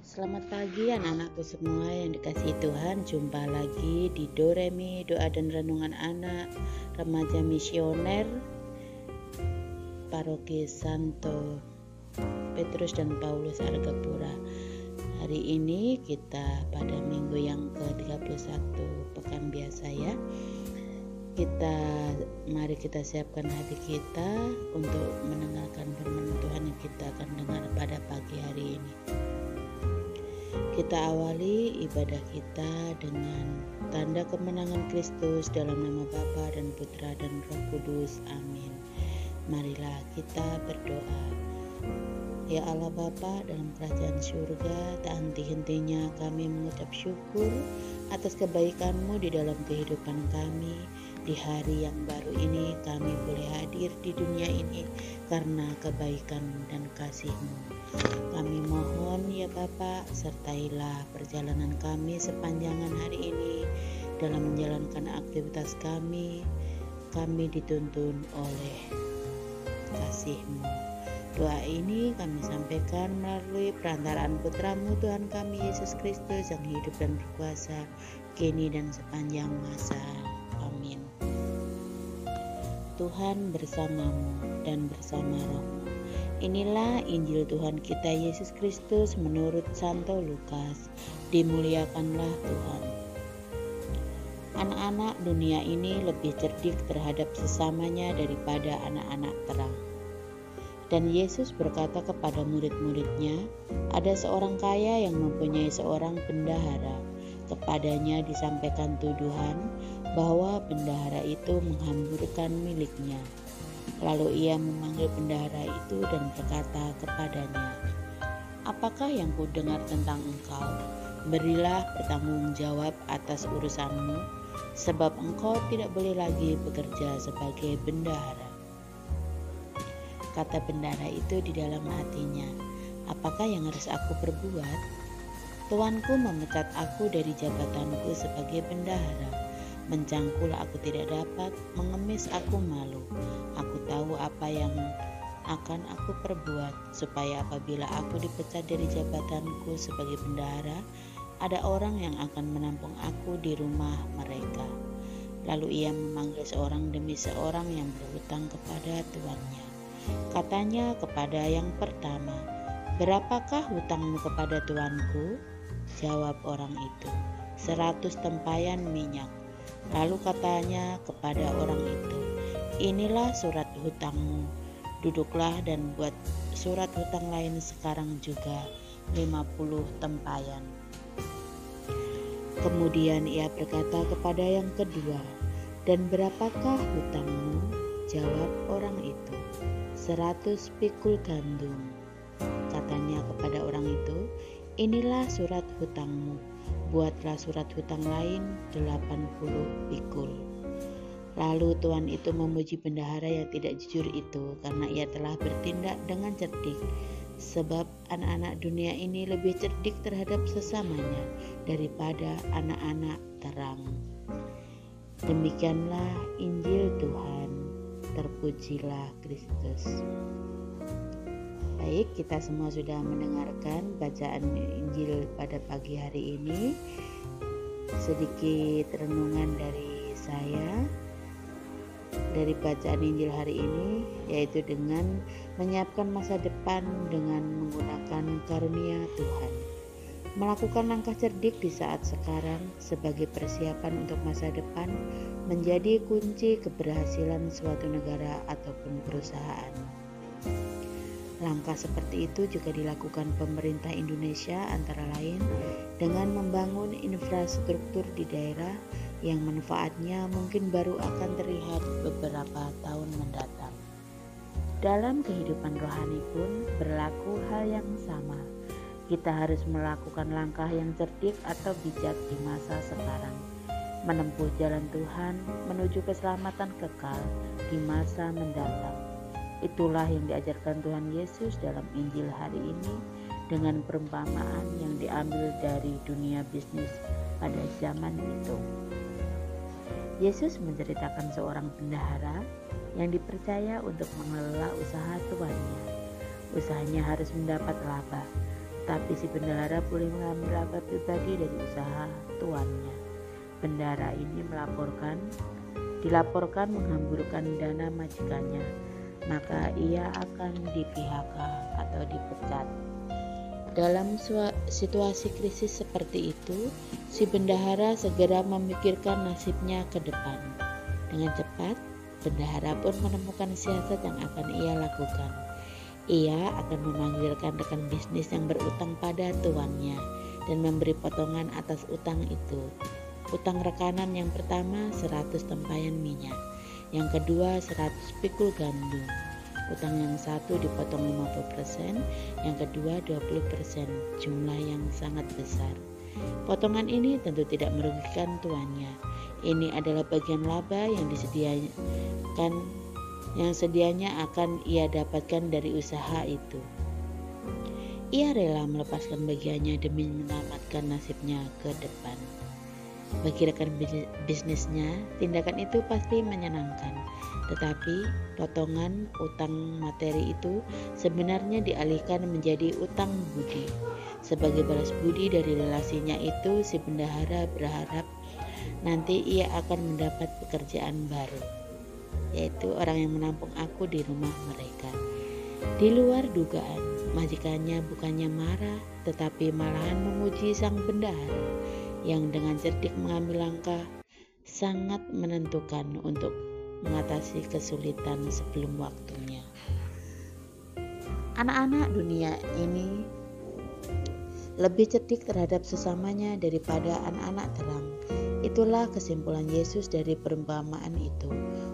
Selamat pagi anak-anakku semua yang dikasihi Tuhan. Jumpa lagi di Doremi, Doa dan Renungan Anak Remaja Misioner Paroki Santo Petrus dan Paulus Argapura. Hari ini kita pada minggu yang ke-31 pekan biasa ya. Mari kita siapkan hati kita untuk mendengarkan firman Tuhan yang kita akan dengar pada pagi hari ini. Kita awali ibadah kita dengan tanda kemenangan Kristus dalam nama Bapa dan Putra dan Roh Kudus. Amin. Marilah kita berdoa. Ya Allah Bapa dalam kerajaan surga, tak henti-hentinya kami mengucap syukur atas kebaikan-Mu di dalam kehidupan kami. Di hari yang baru ini kami boleh hadir di dunia ini karena kebaikan dan kasih-Mu. Kami mohon ya Bapa, sertailah perjalanan kami sepanjangan hari ini dalam menjalankan aktivitas kami. Kami dituntun oleh kasih-Mu. Doa ini kami sampaikan melalui perantaraan Putra-Mu Tuhan kami Yesus Kristus yang hidup dan berkuasa kini dan sepanjang masa. Amin. Tuhan bersamamu dan bersama Roh-Mu. Inilah Injil Tuhan kita Yesus Kristus menurut Santo Lukas. Dimuliakanlah Tuhan. Anak-anak dunia ini lebih cerdik terhadap sesamanya daripada anak-anak terang. Dan Yesus berkata kepada murid-muridnya, ada seorang kaya yang mempunyai seorang bendahara. Kepadanya disampaikan tuduhan bahwa bendahara itu menghamburkan miliknya. Lalu ia memanggil bendahara itu dan berkata kepadanya, apakah yang kudengar tentang engkau? Berilah bertanggung jawab atas urusanmu, sebab engkau tidak boleh lagi bekerja sebagai bendahara. Kata bendahara itu di dalam hatinya, apakah yang harus aku perbuat? Tuanku memecat aku dari jabatanku sebagai bendahara. Mencangkul aku tidak dapat, mengemis aku malu. Aku tahu apa yang akan aku perbuat, supaya apabila aku dipecat dari jabatanku sebagai bendahara, ada orang yang akan menampung aku di rumah mereka. Lalu ia memanggil seorang demi seorang yang berhutang kepada tuannya. Katanya kepada yang pertama, berapakah hutangmu kepada tuanku? Jawab orang itu, 100 tempayan minyak. Lalu katanya kepada orang itu, inilah surat hutangmu, duduklah dan buat surat hutang lain sekarang juga 50 tempayan. Kemudian ia berkata kepada yang kedua, dan berapakah hutangmu? Jawab orang itu, 100 pikul gandum. Katanya kepada orang itu, inilah surat hutangmu, buatlah surat hutang lain 80 pikul. Lalu tuan itu memuji bendahara yang tidak jujur itu karena ia telah bertindak dengan cerdik, sebab anak-anak dunia ini lebih cerdik terhadap sesamanya daripada anak-anak terang. Demikianlah Injil Tuhan, terpujilah Kristus. Baik, kita semua sudah mendengarkan bacaan Injil pada pagi hari ini. Sedikit renungan dari saya dari bacaan Injil hari ini, yaitu dengan menyiapkan masa depan dengan menggunakan karunia Tuhan. Melakukan langkah cerdik di saat sekarang sebagai persiapan untuk masa depan menjadi kunci keberhasilan suatu negara ataupun perusahaan. Langkah seperti itu juga dilakukan pemerintah Indonesia antara lain dengan membangun infrastruktur di daerah yang manfaatnya mungkin baru akan terlihat beberapa tahun mendatang. Dalam kehidupan rohani pun berlaku hal yang sama. Kita harus melakukan langkah yang cerdik atau bijak di masa sekarang, menempuh jalan Tuhan menuju keselamatan kekal di masa mendatang. Itulah yang diajarkan Tuhan Yesus dalam Injil hari ini dengan perumpamaan yang diambil dari dunia bisnis pada zaman itu. Yesus menceritakan seorang bendahara yang dipercaya untuk mengelola usaha tuannya. Usahanya harus mendapat laba, tetapi si bendahara boleh mengambil laba pribadi dari usaha tuannya. Bendahara ini dilaporkan menghamburkan dana majikannya, maka ia akan di-PHK atau dipecat. Dalam situasi krisis seperti itu, si bendahara segera memikirkan nasibnya ke depan. Dengan cepat, bendahara pun menemukan siasat yang akan ia lakukan. Ia akan memanggilkan rekan bisnis yang berutang pada tuannya dan memberi potongan atas utang itu. Utang rekanan yang pertama 100 tempayan minyak, yang kedua 100 pikul gandum. Utang yang satu dipotong 50%, yang kedua 20%, jumlah yang sangat besar. Potongan ini tentu tidak merugikan tuannya. Ini adalah bagian laba yang sedianya akan ia dapatkan dari usaha itu. Ia rela melepaskan bagiannya demi menyelamatkan nasibnya ke depan. Bagi rekan bisnisnya, tindakan itu pasti menyenangkan. Tetapi potongan utang materi itu sebenarnya dialihkan menjadi utang budi. Sebagai balas budi dari relasinya itu, si bendahara berharap nanti ia akan mendapat pekerjaan baru, yaitu orang yang menampung aku di rumah mereka. Di luar dugaan, majikannya bukannya marah, tetapi malahan memuji sang bendahara yang dengan cerdik mengambil langkah sangat menentukan untuk mengatasi kesulitan sebelum waktunya. Anak-anak dunia ini lebih cerdik terhadap sesamanya daripada anak-anak terang. Itulah kesimpulan Yesus dari perumpamaan itu.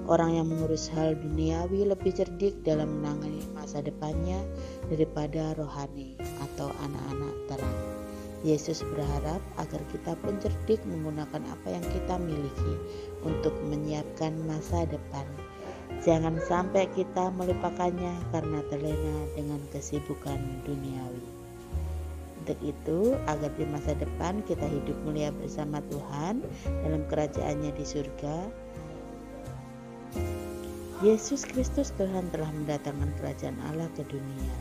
Orang yang mengurus hal duniawi lebih cerdik dalam menangani masa depannya daripada rohani atau anak-anak terang. Yesus berharap agar kita pun cerdik menggunakan apa yang kita miliki untuk menyiapkan masa depan. Jangan sampai kita melupakannya karena terlena dengan kesibukan duniawi. Untuk itu, agar di masa depan kita hidup mulia bersama Tuhan dalam kerajaan-Nya di surga, Yesus Kristus Tuhan telah mendatangkan kerajaan Allah ke dunia.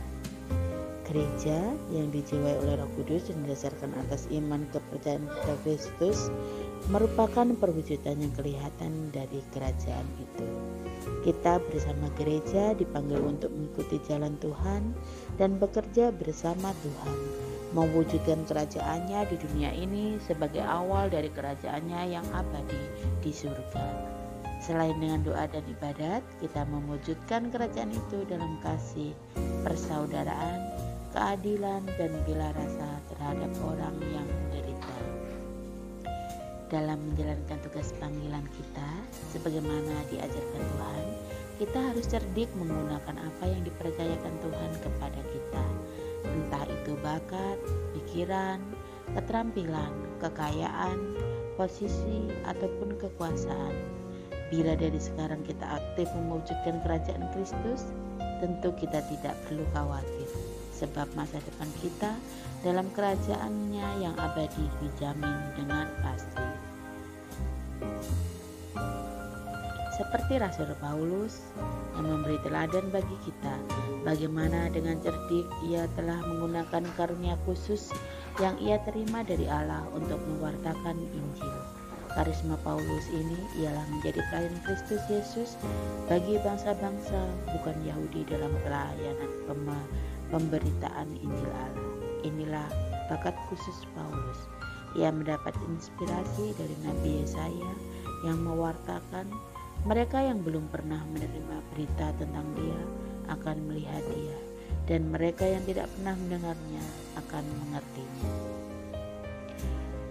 Gereja yang dijiwai oleh Roh Kudus dan didasarkan atas iman kepercayaan kepada Kristus merupakan perwujudan yang kelihatan dari kerajaan itu. Kita bersama gereja dipanggil untuk mengikuti jalan Tuhan dan bekerja bersama Tuhan, mewujudkan kerajaan-Nya di dunia ini sebagai awal dari kerajaan-Nya yang abadi di surga. Selain dengan doa dan ibadat, kita mewujudkan kerajaan itu dalam kasih, persaudaraan, keadilan, dan bela rasa terhadap orang yang menderita. Dalam menjalankan tugas panggilan kita, sebagaimana diajarkan Tuhan, kita harus cerdik menggunakan apa yang dipercayakan Tuhan kepada kita, entah itu bakat, pikiran, keterampilan, kekayaan, posisi, ataupun kekuasaan. Bila dari sekarang kita aktif mewujudkan kerajaan Kristus, tentu kita tidak perlu khawatir, sebab masa depan kita dalam kerajaan-Nya yang abadi dijamin dengan pasti. Seperti Rasul Paulus yang memberi teladan bagi kita, bagaimana dengan cerdik ia telah menggunakan karunia khusus yang ia terima dari Allah untuk mewartakan Injil. Karisma Paulus ini ialah menjadi pelayan Kristus Yesus bagi bangsa-bangsa bukan Yahudi dalam pelayanan pemberitaan Injil Allah. Inilah bakat khusus Paulus. Ia mendapat inspirasi dari Nabi Yesaya yang mewartakan, mereka yang belum pernah menerima berita tentang Dia akan melihat Dia, dan mereka yang tidak pernah mendengarnya akan mengertinya.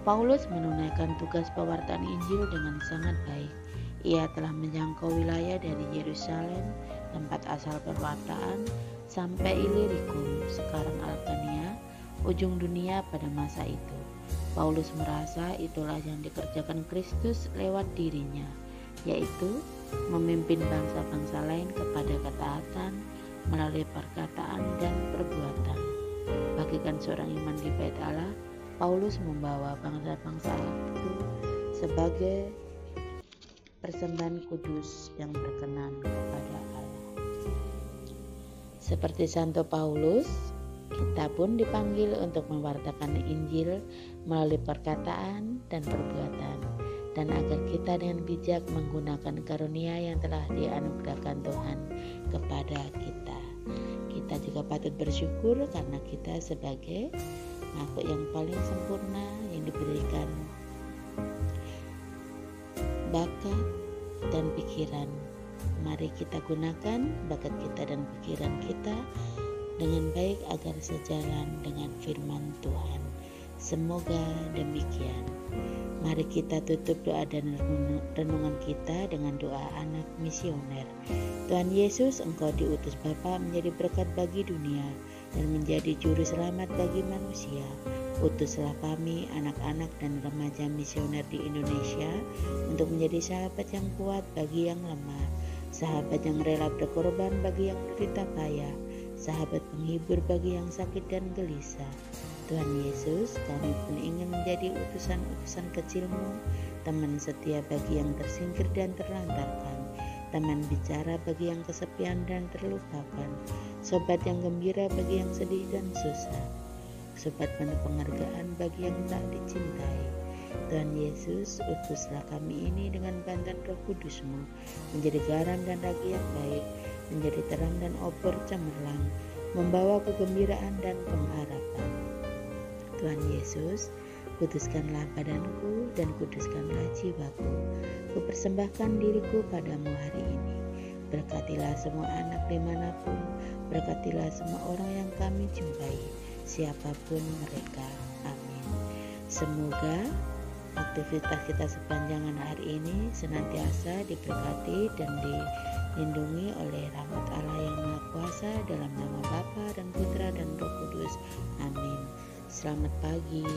Paulus menunaikan tugas pewartaan Injil dengan sangat baik. Ia telah menjangkau wilayah dari Yerusalem, tempat asal perwartaan, sampai Illyricum, sekarang Albania, ujung dunia pada masa itu. Paulus merasa itulah yang dikerjakan Kristus lewat dirinya, yaitu memimpin bangsa-bangsa lain kepada ketaatan melalui perkataan dan perbuatan. Bagikan seorang iman di Bait Allah, Paulus membawa bangsa-bangsa itu sebagai persembahan kudus yang berkenan kepada Allah. Seperti Santo Paulus, Kita pun dipanggil untuk mewartakan Injil melalui perkataan dan perbuatan, dan agar kita dengan bijak menggunakan karunia yang telah dianugerahkan Tuhan kepada kita. Kita juga patut bersyukur karena kita sebagai makhluk yang paling sempurna yang diberikan bakat dan pikiran. Mari kita gunakan bakat kita dan pikiran kita dengan baik agar sejalan dengan firman Tuhan. Semoga demikian. Mari kita tutup doa dan renungan kita dengan doa anak misioner. Tuhan Yesus, Engkau diutus Bapa menjadi berkat bagi dunia dan menjadi juru selamat bagi manusia. Utuslah kami, anak-anak dan remaja misioner di Indonesia, untuk menjadi sahabat yang kuat bagi yang lemah, sahabat yang rela berkorban bagi yang derita payah, sahabat penghibur bagi yang sakit dan gelisah. Tuhan Yesus, kami pun ingin menjadi utusan-utusan kecil-Mu, teman setia bagi yang tersingkir dan terlantarkan, teman bicara bagi yang kesepian dan terlupakan, sobat yang gembira bagi yang sedih dan susah, sobat penuh penghargaan bagi yang tak dicintai. Tuhan Yesus, utuslah kami ini dengan bantuan Roh Kudus-Mu, menjadi garam dan ragi yang baik, menjadi terang dan obor cemerlang, membawa kegembiraan dan pengharapan. Tuhan Yesus, kuduskanlah badanku dan kuduskanlah jiwaku. Kupersembahkan diriku padamu hari ini. Berkatilah semua anak dimanapun, berkatilah semua orang yang kami jumpai, siapapun mereka. Amin. Semoga aktivitas kita sepanjang hari ini senantiasa diberkati dan dilindungi oleh rahmat Allah yang Maha Kuasa, dalam nama Bapa dan Putra dan Roh Kudus. Amin. Selamat pagi.